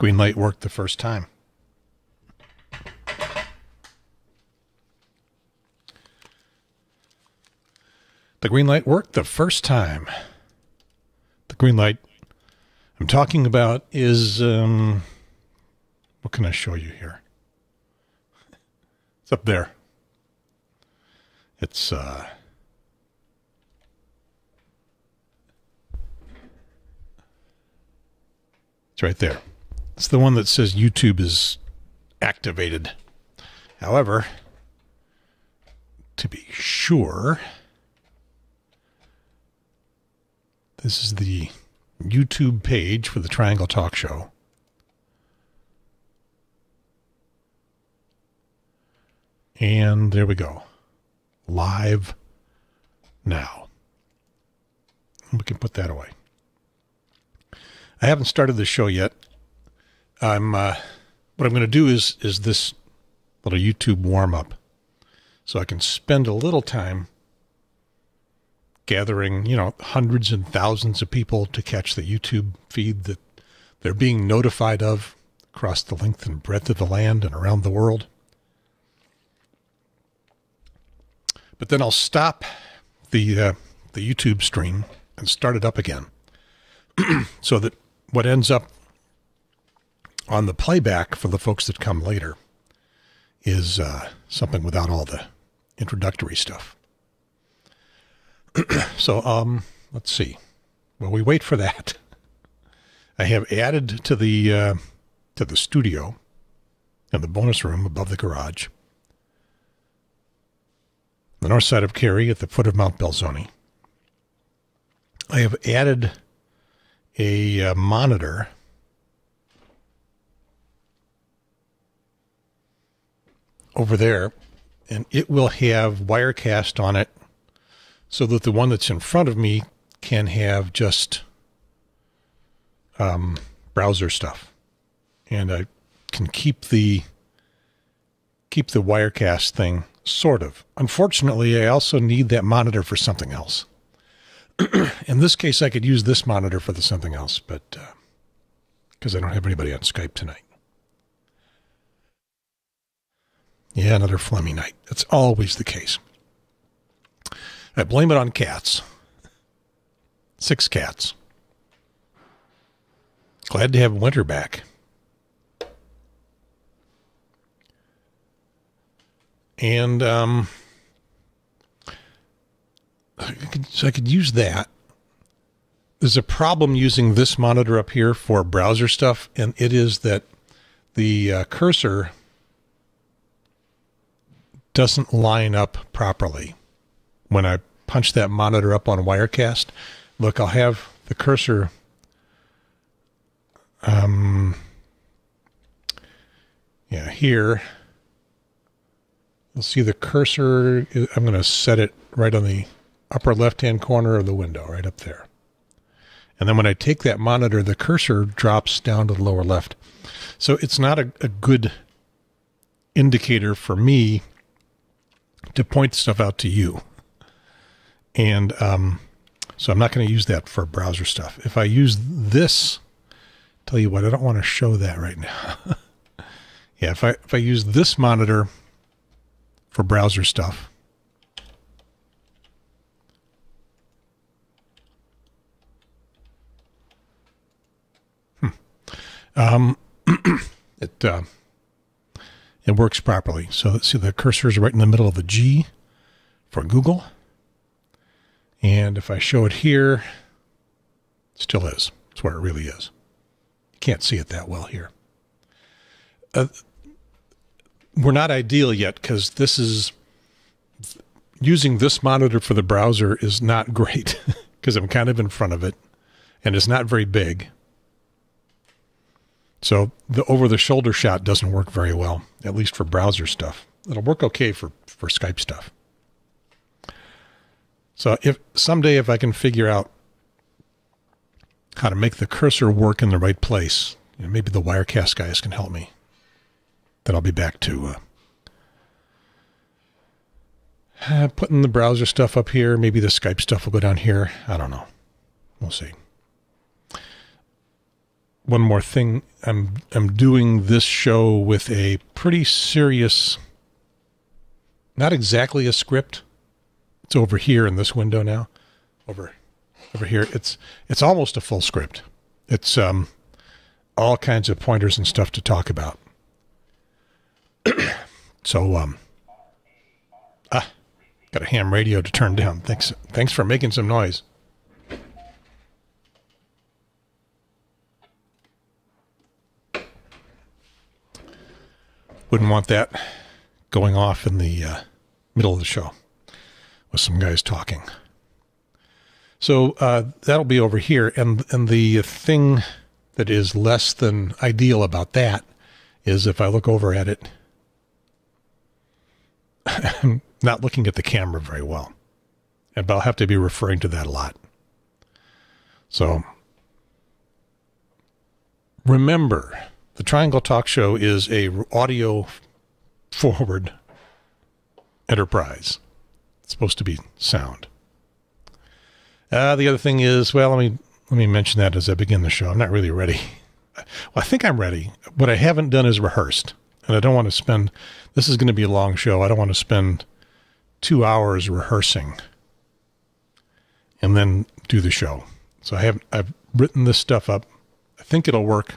Green light worked the first time. The green light worked the first time. The green light I'm talking about is, what can I show you here? It's up there. It's right there. It's the one that says YouTube is activated. However, to be sure, this is the YouTube page for the Triangle Talk Show. And there we go. Live now. We can put that away. I haven't started the show yet. What I'm going to do is this little YouTube warm-up. So I can spend a little time gathering, hundreds and thousands of people to catch the YouTube feed that they're being notified of across the length and breadth of the land and around the world. But then I'll stop the YouTube stream and start it up again so that what ends up on the playback for the folks that come later is something without all the introductory stuff. So, let's see. While we wait for that, I have added to the studio and the bonus room above the garage, the north side of Cary at the foot of Mount Belzoni. I have added a monitor over there, and it will have Wirecast on it so that the one that's in front of me can have just browser stuff. And I can keep the Wirecast thing, sort of. Unfortunately, I also need that monitor for something else. In this case, I could use this monitor for the something else, but because I don't have anybody on Skype tonight. Yeah, another phlegmy night. That's always the case. I blame it on cats. 6 cats. Glad to have winter back. And I could use that. There's a problem using this monitor up here for browser stuff, and it is that the cursor doesn't line up properly. When I punch that monitor up on Wirecast, look, I'll have the cursor here. You'll see the cursor. I'm going to set it right on the upper left-hand corner of the window, right up there. And then when I take that monitor, the cursor drops down to the lower left. So it's not a good indicator for me to point stuff out to you. And so I'm not going to use that for browser stuff. If I use this, tell you what, I don't want to show that right now. Yeah, if I use this monitor for browser stuff, it works properly. So let's see, the cursor is right in the middle of the G for Google. And if I show it here, it still is. It's where it really is. You can't see it that well here. We're not ideal yet because this is using this monitor for the browser is not great because I'm kind of in front of it and it's not very big. So the over-the-shoulder shot doesn't work very well, at least for browser stuff. It'll work okay for Skype stuff. So if I can figure out how to make the cursor work in the right place, maybe the Wirecast guys can help me. Then I'll be back to putting the browser stuff up here. Maybe the Skype stuff will go down here. I don't know. We'll see. one more thing. I'm doing this show with a pretty serious, not exactly a script. It's over here in this window now. Over here. It's almost a full script. It's all kinds of pointers and stuff to talk about. So got a ham radio to turn down. Thanks for making some noise. Wouldn't want that going off in the middle of the show with some guys talking. So that'll be over here, and the thing that is less than ideal about that is if I look over at it, I'm not looking at the camera very well, but I'll have to be referring to that a lot. So remember, the Triangle Talk Show is a audio forward enterprise. It's supposed to be sound. The other thing is, well, let me mention that as I begin the show. I'm not really ready. Well, I think I'm ready. What I haven't done is rehearsed, and I don't want to spend. This is going to be a long show. I don't want to spend 2 hours rehearsing and then do the show. So I've written this stuff up. I think it'll work,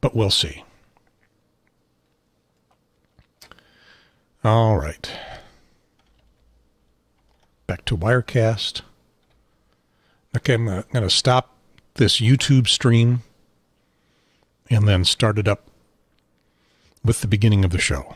but we'll see. All right. Back to Wirecast. Okay, I'm going to stop this YouTube stream and then start it up with the beginning of the show.